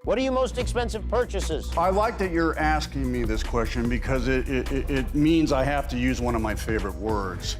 What are your most expensive purchases? I like that you're asking me this question because it means I have to use one of my favorite words.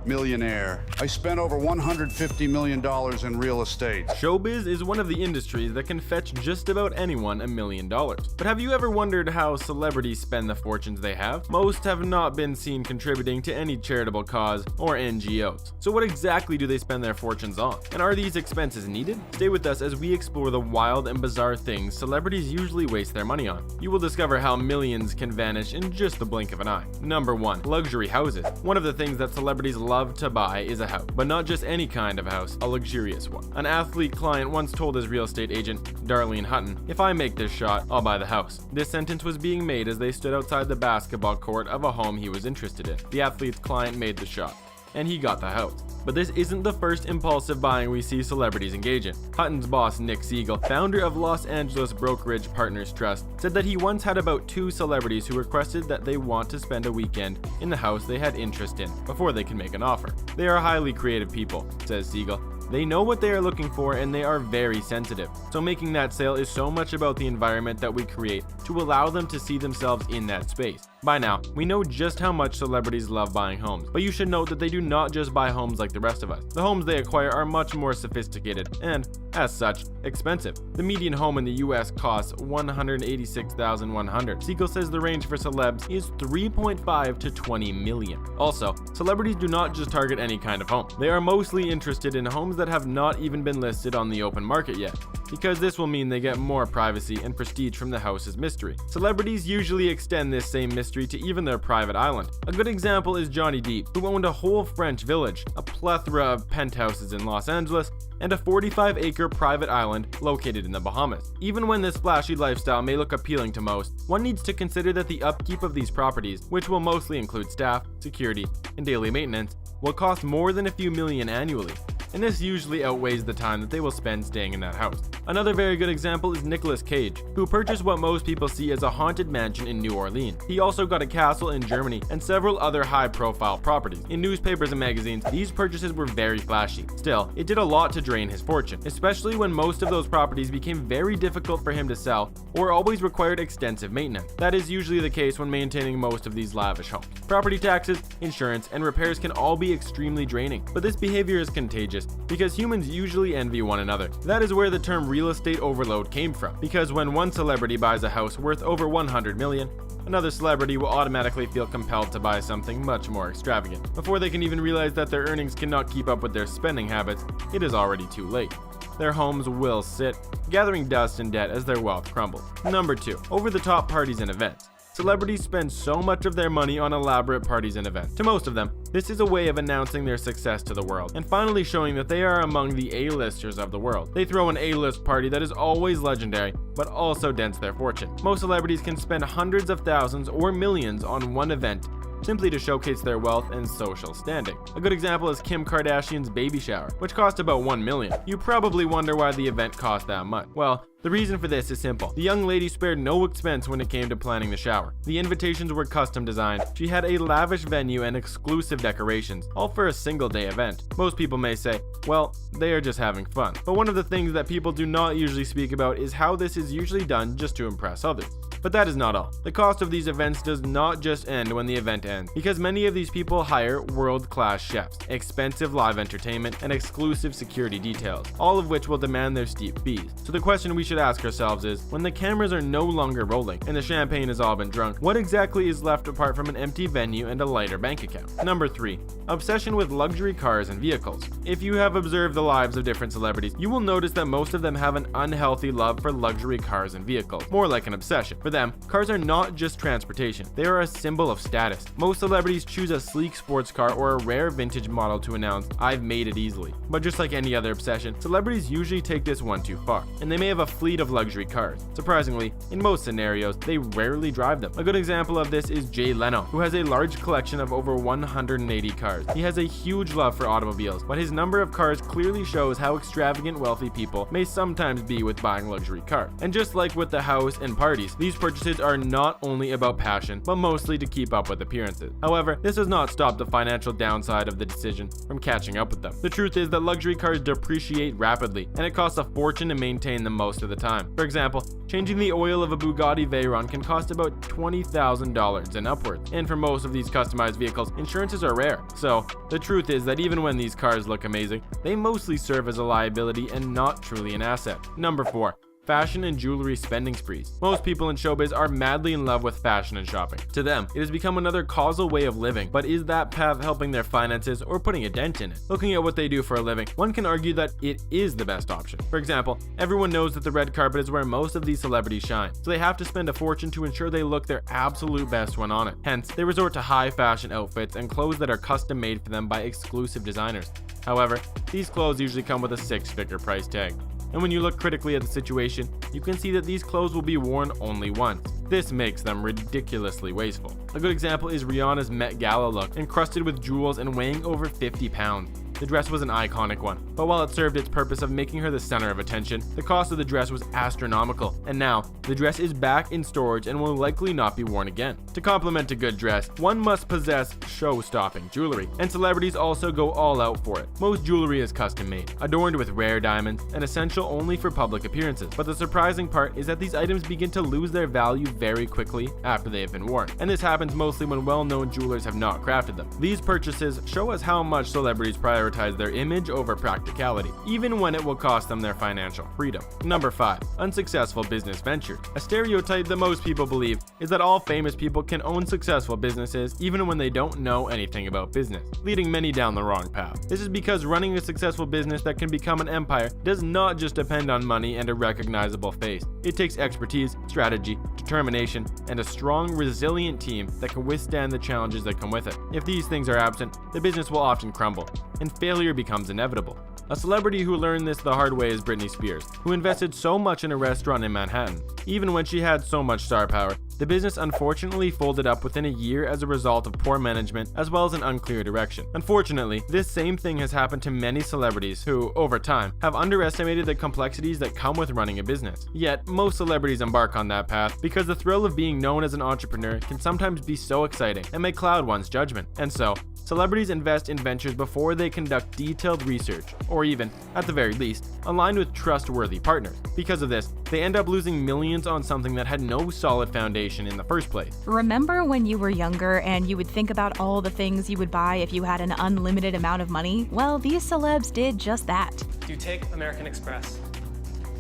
Millionaire. I spent over $150 million in real estate. Showbiz is one of the industries that can fetch just about anyone $1 million. But have you ever wondered how celebrities spend the fortunes they have? Most have not been seen contributing to any charitable cause or NGOs. So what exactly do they spend their fortunes on? And are these expenses needed? Stay with us as we explore the wild and bizarre things celebrities usually waste their money on. You will discover how millions can vanish in just the blink of an eye. Number 1. Luxury houses. One of the things that celebrities love to buy is a house, but not just any kind of house, a luxurious one. An athlete client once told his real estate agent, Darlene Hutton, "If I make this shot, I'll buy the house." This sentence was being made as they stood outside the basketball court of a home he was interested in. The athlete's client made the shot, and he got the house. But this isn't the first impulsive buying we see celebrities engage in. Hutton's boss, Nick Siegel, founder of Los Angeles Brokerage Partners Trust, said that he once had about 2 celebrities who requested that they want to spend a weekend in the house they had interest in before they can make an offer. They are highly creative people, says Siegel. They know what they are looking for and they are very sensitive. So making that sale is so much about the environment that we create to allow them to see themselves in that space. By now, we know just how much celebrities love buying homes, but you should note that they do not just buy homes like the rest of us. The homes they acquire are much more sophisticated and, as such, expensive. The median home in the US costs $186,100. Siegel says the range for celebs is $3.5 to $20 million. Also, celebrities do not just target any kind of home. They are mostly interested in homes that have not even been listed on the open market yet, because this will mean they get more privacy and prestige from the house's mystery. Celebrities usually extend this same mystery to even their private island. A good example is Johnny Depp, who owned a whole French village, a plethora of penthouses in Los Angeles, and a 45-acre private island located in the Bahamas. Even when this flashy lifestyle may look appealing to most, one needs to consider that the upkeep of these properties, which will mostly include staff, security, and daily maintenance, will cost more than a few million annually. And this usually outweighs the time that they will spend staying in that house. Another very good example is Nicolas Cage, who purchased what most people see as a haunted mansion in New Orleans. He also got a castle in Germany and several other high-profile properties. In newspapers and magazines, these purchases were very flashy. Still, it did a lot to drain his fortune, especially when most of those properties became very difficult for him to sell or always required extensive maintenance. That is usually the case when maintaining most of these lavish homes. Property taxes, insurance, and repairs can all be extremely draining, but this behavior is contagious because humans usually envy one another. That is where the term real estate overload came from, because when one celebrity buys a house worth over $100 million, another celebrity will automatically feel compelled to buy something much more extravagant. Before they can even realize that their earnings cannot keep up with their spending habits, it is already too late. Their homes will sit, gathering dust and debt as their wealth crumbles. Number 2. Over-the-top parties and events. Celebrities spend so much of their money on elaborate parties and events. To most of them, this is a way of announcing their success to the world, and finally showing that they are among the A-listers of the world. They throw an A-list party that is always legendary, but also dents their fortune. Most celebrities can spend hundreds of thousands or millions on one event, simply to showcase their wealth and social standing. A good example is Kim Kardashian's baby shower, which cost about $1 million. You probably wonder why the event cost that much. Well, the reason for this is simple. The young lady spared no expense when it came to planning the shower. The invitations were custom designed. She had a lavish venue and exclusive decorations, all for a single-day event. Most people may say, well, they are just having fun. But one of the things that people do not usually speak about is how this is usually done just to impress others. But that is not all. The cost of these events does not just end when the event ends, because many of these people hire world-class chefs, expensive live entertainment, and exclusive security details, all of which will demand their steep fees. So the question we should ask ourselves is, when the cameras are no longer rolling and the champagne has all been drunk, what exactly is left apart from an empty venue and a lighter bank account? Number 3. Obsession with luxury cars and vehicles. If you have observed the lives of different celebrities, you will notice that most of them have an unhealthy love for luxury cars and vehicles, more like an obsession. For them, cars are not just transportation, they are a symbol of status. Most celebrities choose a sleek sports car or a rare vintage model to announce, "I've made it easily." But just like any other obsession, celebrities usually take this one too far, and they may have a fleet of luxury cars. Surprisingly, in most scenarios, they rarely drive them. A good example of this is Jay Leno, who has a large collection of over 180 cars. He has a huge love for automobiles, but his number of cars clearly shows how extravagant wealthy people may sometimes be with buying luxury cars. And just like with the house and parties, these purchases are not only about passion, but mostly to keep up with appearances. However, this does not stop the financial downside of the decision from catching up with them. The truth is that luxury cars depreciate rapidly, and it costs a fortune to maintain them most of the time. For example, changing the oil of a Bugatti Veyron can cost about $20,000 and upwards, and for most of these customized vehicles, insurances are rare. So, the truth is that even when these cars look amazing, they mostly serve as a liability and not truly an asset. Number 4. Fashion and jewelry spending sprees. Most people in showbiz are madly in love with fashion and shopping. To them, it has become another causal way of living, but is that path helping their finances or putting a dent in it? Looking at what they do for a living, one can argue that it is the best option. For example, everyone knows that the red carpet is where most of these celebrities shine, so they have to spend a fortune to ensure they look their absolute best when on it. Hence, they resort to high fashion outfits and clothes that are custom made for them by exclusive designers. However, these clothes usually come with a six-figure price tag. And when you look critically at the situation, you can see that these clothes will be worn only once. This makes them ridiculously wasteful. A good example is Rihanna's Met Gala look, encrusted with jewels and weighing over 50 pounds. The dress was an iconic one, but while it served its purpose of making her the center of attention, the cost of the dress was astronomical, and now, the dress is back in storage and will likely not be worn again. To complement a good dress, one must possess show-stopping jewelry, and celebrities also go all out for it. Most jewelry is custom-made, adorned with rare diamonds, and essential only for public appearances, but the surprising part is that these items begin to lose their value very quickly after they have been worn, and this happens mostly when well-known jewelers have not crafted them. These purchases show us how much celebrities prioritize their image over practicality, even when it will cost them their financial freedom. Number 5. Unsuccessful business ventures. A stereotype that most people believe is that all famous people can own successful businesses even when they don't know anything about business, leading many down the wrong path. This is because running a successful business that can become an empire does not just depend on money and a recognizable face. It takes expertise, strategy, determination, and a strong, resilient team that can withstand the challenges that come with it. If these things are absent, the business will often crumble, and failure becomes inevitable. A celebrity who learned this the hard way is Britney Spears, who invested so much in a restaurant in Manhattan. Even when she had so much star power, the business unfortunately folded up within a year as a result of poor management as well as an unclear direction. Unfortunately, this same thing has happened to many celebrities who, over time, have underestimated the complexities that come with running a business. Yet, most celebrities embark on that path because the thrill of being known as an entrepreneur can sometimes be so exciting and may cloud one's judgment. And so, celebrities invest in ventures before they conduct detailed research, or even, at the very least, align with trustworthy partners. Because of this, they end up losing millions on something that had no solid foundation in the first place. Remember when you were younger and you would think about all the things you would buy if you had an unlimited amount of money? Well, these celebs did just that. Do you take American Express?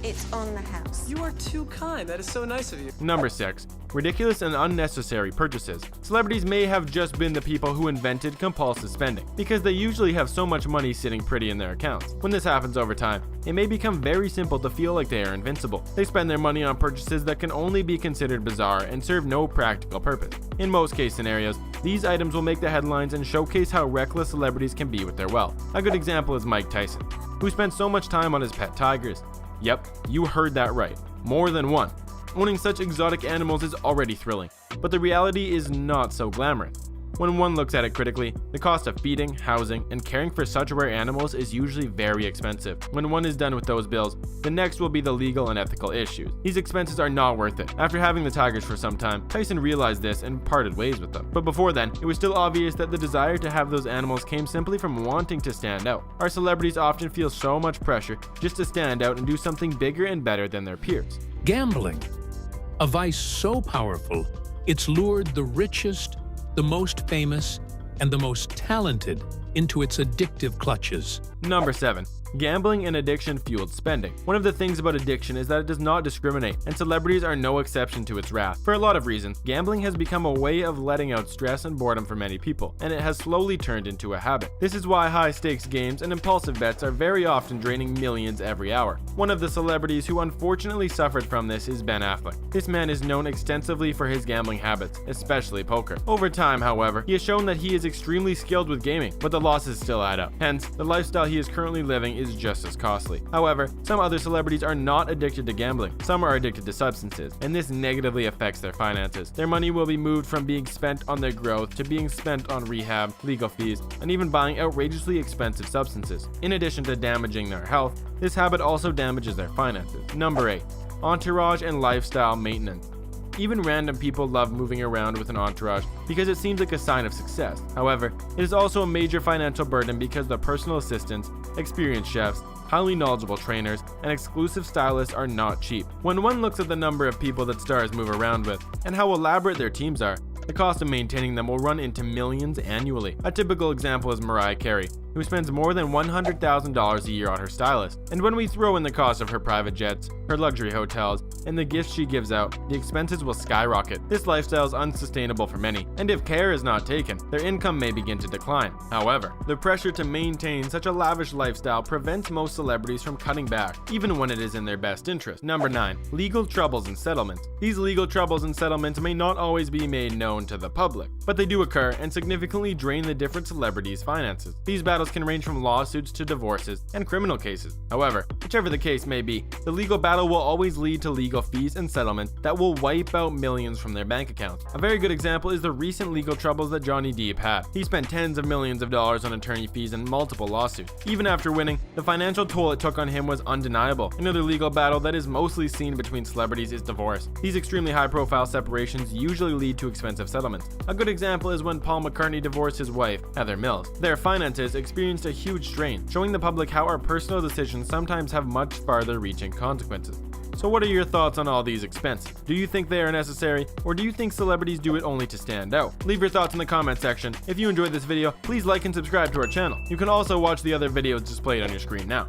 It's on the house. You are too kind. That is so nice of you. Number 6. Ridiculous and unnecessary purchases. Celebrities may have just been the people who invented compulsive spending, because they usually have so much money sitting pretty in their accounts. When this happens over time, it may become very simple to feel like they are invincible. They spend their money on purchases that can only be considered bizarre and serve no practical purpose. In most case scenarios, these items will make the headlines and showcase how reckless celebrities can be with their wealth. A good example is Mike Tyson, who spent so much time on his pet tigers. Yep, you heard that right. More than one. Owning such exotic animals is already thrilling, but the reality is not so glamorous. When one looks at it critically, the cost of feeding, housing, and caring for such rare animals is usually very expensive. When one is done with those bills, the next will be the legal and ethical issues. These expenses are not worth it. After having the tigers for some time, Tyson realized this and parted ways with them. But before then, it was still obvious that the desire to have those animals came simply from wanting to stand out. Our celebrities often feel so much pressure just to stand out and do something bigger and better than their peers. Gambling, a vice so powerful, it's lured the richest, the most famous, and the most talented into its addictive clutches. Number 7. Gambling and addiction-fueled spending. One of the things about addiction is that it does not discriminate, and celebrities are no exception to its wrath. For a lot of reasons, gambling has become a way of letting out stress and boredom for many people, and it has slowly turned into a habit. This is why high-stakes games and impulsive bets are very often draining millions every hour. One of the celebrities who unfortunately suffered from this is Ben Affleck. This man is known extensively for his gambling habits, especially poker. Over time, however, he has shown that he is extremely skilled with gaming, but the losses still add up. Hence, the lifestyle he is currently living is just as costly. However, some other celebrities are not addicted to gambling. Some are addicted to substances, and this negatively affects their finances. Their money will be moved from being spent on their growth to being spent on rehab, legal fees, and even buying outrageously expensive substances. In addition to damaging their health, this habit also damages their finances. Number 8. Entourage and lifestyle maintenance. Even random people love moving around with an entourage because it seems like a sign of success. However, it is also a major financial burden because the personal assistants, experienced chefs, highly knowledgeable trainers, and exclusive stylists are not cheap. When one looks at the number of people that stars move around with and how elaborate their teams are, the cost of maintaining them will run into millions annually. A typical example is Mariah Carey, who spends more than $100,000 a year on her stylist. And when we throw in the cost of her private jets, her luxury hotels, and the gifts she gives out, the expenses will skyrocket. This lifestyle is unsustainable for many, and if care is not taken, their income may begin to decline. However, the pressure to maintain such a lavish lifestyle prevents most celebrities from cutting back, even when it is in their best interest. Number 9. Legal troubles and settlements. These legal troubles and settlements may not always be made known to the public, but they do occur and significantly drain the different celebrities' finances. These battles can range from lawsuits to divorces and criminal cases. However, whichever the case may be, the legal battle will always lead to legal fees and settlements that will wipe out millions from their bank accounts. A very good example is the recent legal troubles that Johnny Depp had. He spent tens of millions of dollars on attorney fees and multiple lawsuits. Even after winning, the financial toll it took on him was undeniable. Another legal battle that is mostly seen between celebrities is divorce. These extremely high-profile separations usually lead to expensive settlements. A good example is when Paul McCartney divorced his wife, Heather Mills. Their finances experienced a huge strain, showing the public how our personal decisions sometimes have much farther-reaching consequences. So what are your thoughts on all these expenses? Do you think they are necessary, or do you think celebrities do it only to stand out? Leave your thoughts in the comment section. If you enjoyed this video, please like and subscribe to our channel. You can also watch the other videos displayed on your screen now.